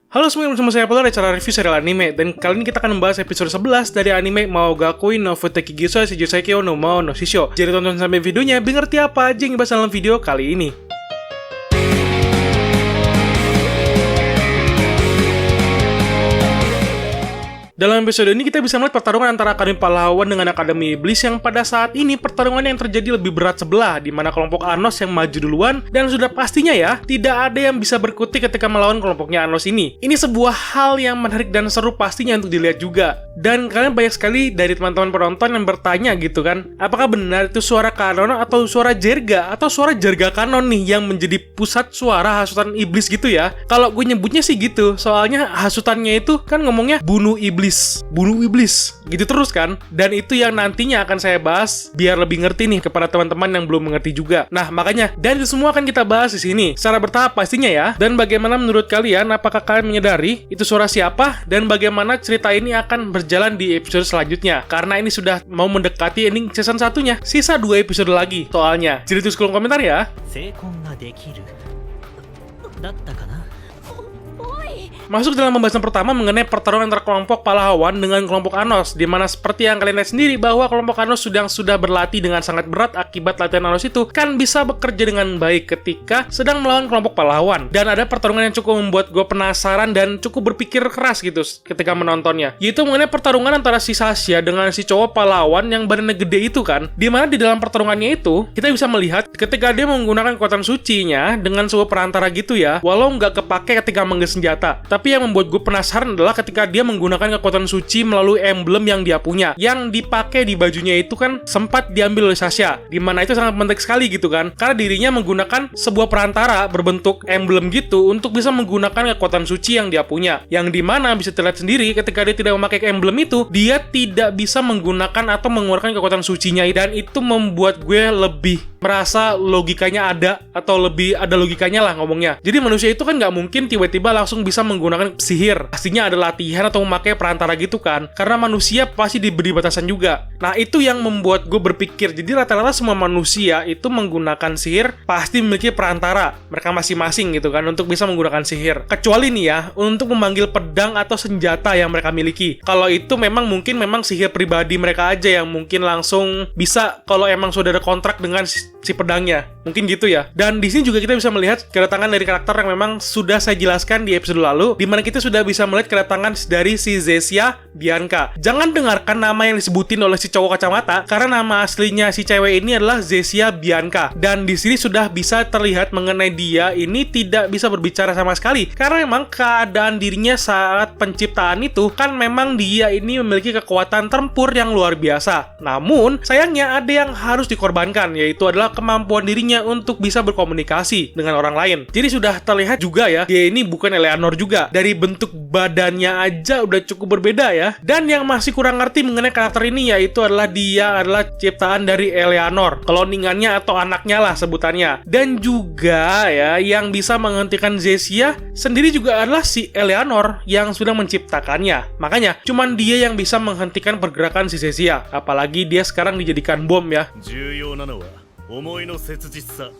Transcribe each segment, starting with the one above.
Halo semuanya, bersama saya Polar, cara review serial anime. Dan kali ini kita akan membahas episode 11 dari anime Maogakui no Futeki Gisou Shijuseikyo no Mao no Shisho. Jadi tonton sampai videonya, biar ngerti apa aja yang dibahas dalam video kali ini. Dalam episode ini kita bisa melihat pertarungan antara Akademi Pahlawan dengan Akademi Iblis yang pada saat ini pertarungan yang terjadi lebih berat sebelah, di mana kelompok Anos yang maju duluan dan sudah pastinya ya, tidak ada yang bisa berkutik ketika melawan kelompoknya Anos ini. Ini sebuah hal yang menarik dan seru pastinya untuk dilihat juga. Dan kalian banyak sekali dari teman-teman penonton yang bertanya gitu kan, apakah benar itu suara kanon atau suara jerga atau suara jerga kanon nih yang menjadi pusat suara hasutan iblis gitu ya? Kalau gue nyebutnya sih gitu, soalnya hasutannya itu kan ngomongnya bunuh iblis gitu terus kan, dan itu yang nantinya akan saya bahas biar lebih ngerti nih kepada teman-teman yang belum mengerti juga. Nah makanya dari semua akan kita bahas di sini secara bertahap pastinya ya. Dan bagaimana menurut kalian, apakah kalian menyadari itu suara siapa dan bagaimana cerita ini akan berjalan di episode selanjutnya, karena ini sudah mau mendekati ending season satunya, sisa 2 episode lagi soalnya. Jadi tulis kolom komentar ya. Masuk dalam pembahasan pertama mengenai pertarungan antara kelompok pahlawan dengan kelompok Anos, di mana seperti yang kalian lihat sendiri bahwa kelompok Anos sudah berlatih dengan sangat berat. Akibat latihan Anos itu kan bisa bekerja dengan baik ketika sedang melawan kelompok pahlawan. Dan ada pertarungan yang cukup membuat gue penasaran dan cukup berpikir keras gitu ketika menontonnya, yaitu mengenai pertarungan antara si Sasha dengan si cowok pahlawan yang badannya gede itu kan, di mana di dalam pertarungannya itu kita bisa melihat ketika dia menggunakan kekuatan sucinya dengan sebuah perantara gitu ya, walau nggak kepake ketika mengges senjata. Tapi yang membuat gue penasaran adalah ketika dia menggunakan kekuatan suci melalui emblem yang dia punya, yang dipakai di bajunya itu kan sempat diambil oleh Sasha, dimana itu sangat penting sekali gitu kan, karena dirinya menggunakan sebuah perantara berbentuk emblem gitu untuk bisa menggunakan kekuatan suci yang dia punya, yang dimana bisa terlihat sendiri ketika dia tidak memakai emblem itu, dia tidak bisa menggunakan atau mengeluarkan kekuatan sucinya, dan itu membuat gue lebih merasa logikanya ada, atau lebih ada logikanya lah ngomongnya. Jadi manusia itu kan nggak mungkin tiba-tiba langsung bisa menggunakan sihir, pastinya ada latihan atau memakai perantara gitu kan, karena manusia pasti diberi batasan juga. Nah itu yang membuat gue berpikir, jadi rata-rata semua manusia itu menggunakan sihir pasti memiliki perantara mereka masing-masing gitu kan untuk bisa menggunakan sihir, kecuali nih ya untuk memanggil pedang atau senjata yang mereka miliki. Kalau itu memang mungkin sihir pribadi mereka aja yang mungkin langsung bisa kalau emang sudah ada kontrak dengan si pedangnya, mungkin gitu ya. Dan di sini juga kita bisa melihat kedatangan dari karakter yang memang sudah saya jelaskan di episode lalu, di mana kita sudah bisa melihat kedatangan dari si Zesia Bianca. Jangan dengarkan nama yang disebutin oleh si cowok kacamata, karena nama aslinya si cewek ini adalah Zesia Bianca. Dan di sini sudah bisa terlihat mengenai dia ini tidak bisa berbicara sama sekali, karena memang keadaan dirinya saat penciptaan itu kan memang dia ini memiliki kekuatan tempur yang luar biasa. Namun sayangnya ada yang harus dikorbankan, yaitu adalah kemampuan dirinya untuk bisa berkomunikasi dengan orang lain. Jadi sudah terlihat juga ya, dia ini bukan Eleanor juga. Dari bentuk badannya aja udah cukup berbeda ya. Dan yang masih kurang ngerti mengenai karakter ini yaitu adalah dia adalah ciptaan dari Eleanor, kloningannya atau anaknya lah sebutannya. Dan juga ya yang bisa menghentikan Zesia sendiri juga adalah si Eleanor yang sudah menciptakannya. Makanya cuman dia yang bisa menghentikan pergerakan si Zesia. Apalagi dia sekarang dijadikan bom ya.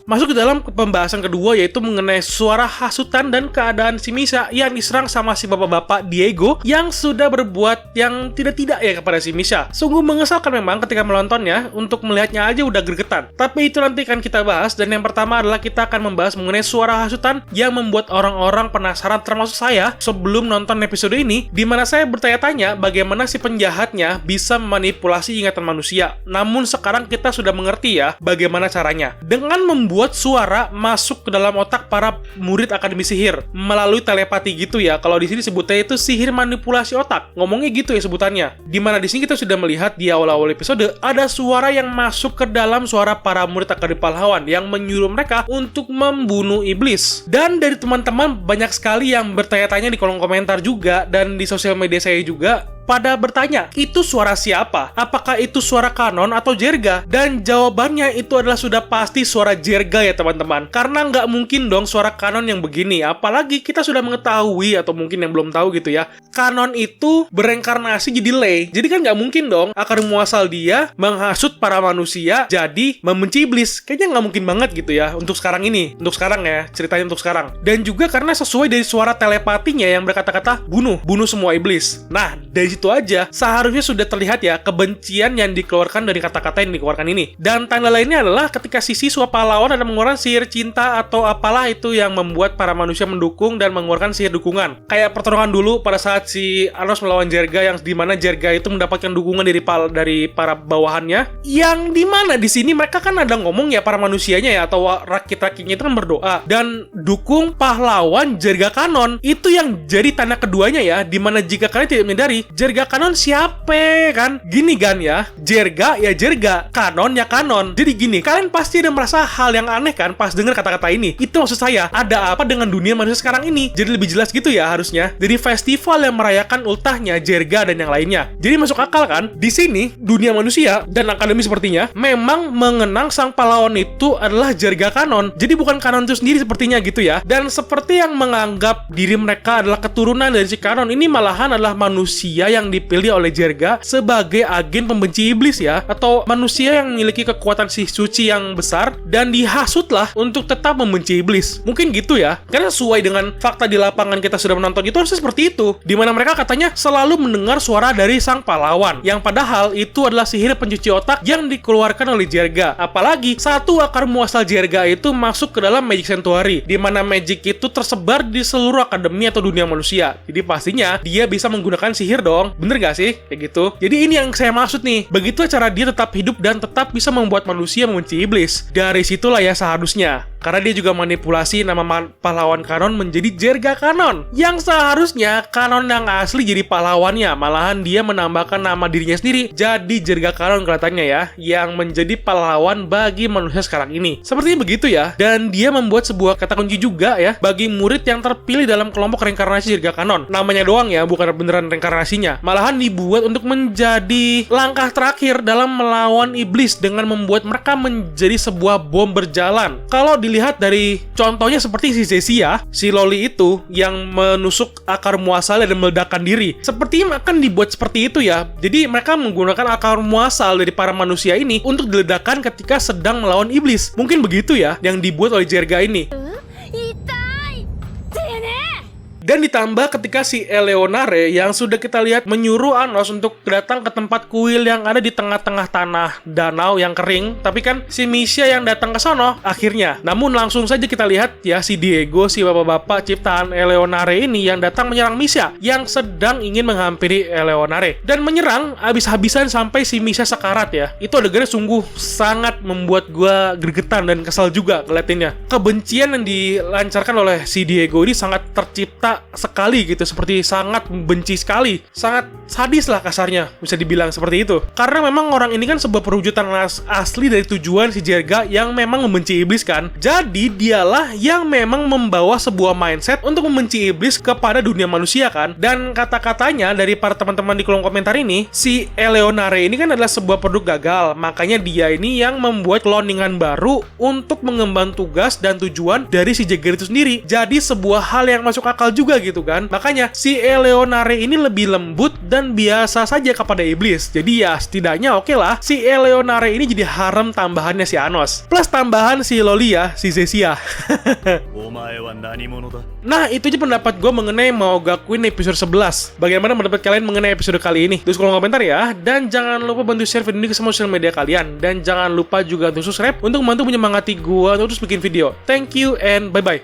Masuk ke dalam pembahasan kedua, yaitu mengenai suara hasutan dan keadaan si Misha yang diserang sama si bapak-bapak Diego yang sudah berbuat yang tidak-tidak ya kepada si Misha. Sungguh mengesalkan memang ketika menontonnya, untuk melihatnya aja udah gregetan. Tapi itu nanti akan kita bahas, dan yang pertama adalah kita akan membahas mengenai suara hasutan yang membuat orang-orang penasaran, termasuk saya sebelum nonton episode ini, dimana saya bertanya-tanya bagaimana si penjahatnya bisa memanipulasi ingatan manusia. Namun sekarang kita sudah mengerti ya bagaimana caranya, dengan membuat suara masuk ke dalam otak para murid Akademi Sihir melalui telepati gitu ya. Kalau di sini sebutnya itu sihir manipulasi otak, ngomongnya gitu ya sebutannya. Dimana di sini kita sudah melihat di awal-awal episode ada suara yang masuk ke dalam suara para murid Akademi Pahlawan yang menyuruh mereka untuk membunuh iblis. Dan dari teman-teman banyak sekali yang bertanya-tanya di kolom komentar juga dan di sosial media saya juga, pada bertanya, itu suara siapa? Apakah itu suara Kanon atau Jerga? Dan jawabannya itu adalah sudah pasti suara Jerga ya teman-teman. Karena nggak mungkin dong suara Kanon yang begini. Apalagi kita sudah mengetahui, atau mungkin yang belum tahu gitu ya, Kanon itu bereinkarnasi jadi Lei. Jadi kan nggak mungkin dong akar muasal dia menghasut para manusia jadi membenci iblis. Kayaknya nggak mungkin banget gitu ya untuk sekarang ini. Untuk sekarang ya, ceritanya untuk sekarang. Dan juga karena sesuai dari suara telepatinya yang berkata-kata bunuh semua iblis. Nah, dari situ aja seharusnya sudah terlihat ya kebencian yang dikeluarkan dari kata-kata yang dikeluarkan ini. Dan tanda lainnya adalah ketika si siswa pahlawan ada mengeluarkan sihir cinta atau apalah itu yang membuat para manusia mendukung dan mengeluarkan sihir dukungan. Kayak pertarungan dulu pada saat si Anos melawan Jerga, yang dimana Jerga itu mendapatkan dukungan dari para bawahannya. Yang dimana di sini mereka kan ada ngomong ya, para manusianya ya atau rakit-rakitnya itu kan berdoa dan dukung pahlawan Jerga Kanon. Itu yang jadi tanda keduanya ya, dimana jika kalian tidak menyadari Jerga Kanon siapa kan? Gini kan ya, Jerga ya Jerga, Kanon ya Kanon. Jadi gini, kalian pasti ada merasa hal yang aneh kan pas dengar kata-kata ini. Itu maksud saya, ada apa dengan dunia manusia sekarang ini? Jadi lebih jelas gitu ya harusnya. Jadi festival yang merayakan ultahnya Jerga dan yang lainnya. Jadi masuk akal kan? Di sini dunia manusia dan akademi sepertinya memang mengenang sang pahlawan itu adalah Jerga Kanon. Jadi bukan Kanon itu sendiri sepertinya gitu ya. Dan seperti yang menganggap diri mereka adalah keturunan dari si Kanon, ini malahan adalah manusia yang dipilih oleh Jerga sebagai agen pembenci iblis ya, atau manusia yang memiliki kekuatan sih suci yang besar dan dihasutlah untuk tetap membenci iblis. Mungkin gitu ya, karena sesuai dengan fakta di lapangan kita sudah menonton itu harusnya seperti itu, dimana mereka katanya selalu mendengar suara dari sang pahlawan, yang padahal itu adalah sihir pencuci otak yang dikeluarkan oleh Jerga. Apalagi satu akar muasal Jerga itu masuk ke dalam Magic Sanctuary, dimana magic itu tersebar di seluruh akademi atau dunia manusia. Jadi pastinya dia bisa menggunakan sihir dong. Bener gak sih? Kayak gitu. Jadi ini yang saya maksud nih. Begitu cara dia tetap hidup dan tetap bisa membuat manusia membenci iblis. Dari situlah ya seharusnya. Karena dia juga manipulasi nama pahlawan Kanon menjadi Jerga Kanon. Yang seharusnya Kanon yang asli jadi pahlawannya. Malahan dia menambahkan nama dirinya sendiri jadi Jerga Kanon kelihatannya ya, yang menjadi pahlawan bagi manusia sekarang ini. Sepertinya begitu ya. Dan dia membuat sebuah kata kunci juga ya bagi murid yang terpilih dalam kelompok reinkarnasi Jerga Kanon. Namanya doang ya, bukan beneran reinkarnasinya. Malahan dibuat untuk menjadi langkah terakhir dalam melawan iblis dengan membuat mereka menjadi sebuah bom berjalan. Kalau dilihat dari contohnya seperti si Zesia, si Loli itu yang menusuk akar muasal dan meledakkan diri. Sepertinya akan dibuat seperti itu ya. Jadi mereka menggunakan akar muasal dari para manusia ini untuk diledakkan ketika sedang melawan iblis. Mungkin begitu ya yang dibuat oleh Jerga ini. Dan ditambah ketika si Eleonare yang sudah kita lihat menyuruh Anos untuk datang ke tempat kuil yang ada di tengah-tengah tanah danau yang kering. Tapi kan si Misha yang datang ke sono akhirnya. Namun langsung saja kita lihat ya si Diego, si bapak-bapak ciptaan Eleonare ini yang datang menyerang Misha yang sedang ingin menghampiri Eleonare. Dan menyerang habis-habisan sampai si Misha sekarat ya. Itu adegannya sungguh sangat membuat gua gregetan dan kesal juga ngeliatinnya. Kebencian yang dilancarkan oleh si Diego ini sangat tercipta sekali gitu, seperti sangat membenci sekali, sangat sadis lah kasarnya bisa dibilang seperti itu. Karena memang orang ini kan sebuah perwujudan asli dari tujuan si Jerga yang memang membenci iblis kan. Jadi dialah yang memang membawa sebuah mindset untuk membenci iblis kepada dunia manusia kan. Dan kata-katanya dari para teman-teman di kolom komentar ini, si Eleonare ini kan adalah sebuah produk gagal, makanya dia ini yang membuat cloningan baru untuk mengemban tugas dan tujuan dari si Jerga itu sendiri. Jadi sebuah hal yang masuk akal juga gitu kan. Makanya si Eleonare ini lebih lembut dan biasa saja kepada iblis. Jadi ya setidaknya oke lah si Eleonare ini jadi harem tambahannya si Anos. Plus tambahan si Loli ya, si Zesia. Nah itu aja pendapat gue mengenai Maogakuin episode 11. Bagaimana pendapat kalian mengenai episode kali ini? Tulis kolom komentar ya. Dan jangan lupa bantu share video ini ke semua sosial media kalian. Dan jangan lupa juga untuk subscribe untuk membantu menyemangati gue untuk terus bikin video. Thank you and bye-bye.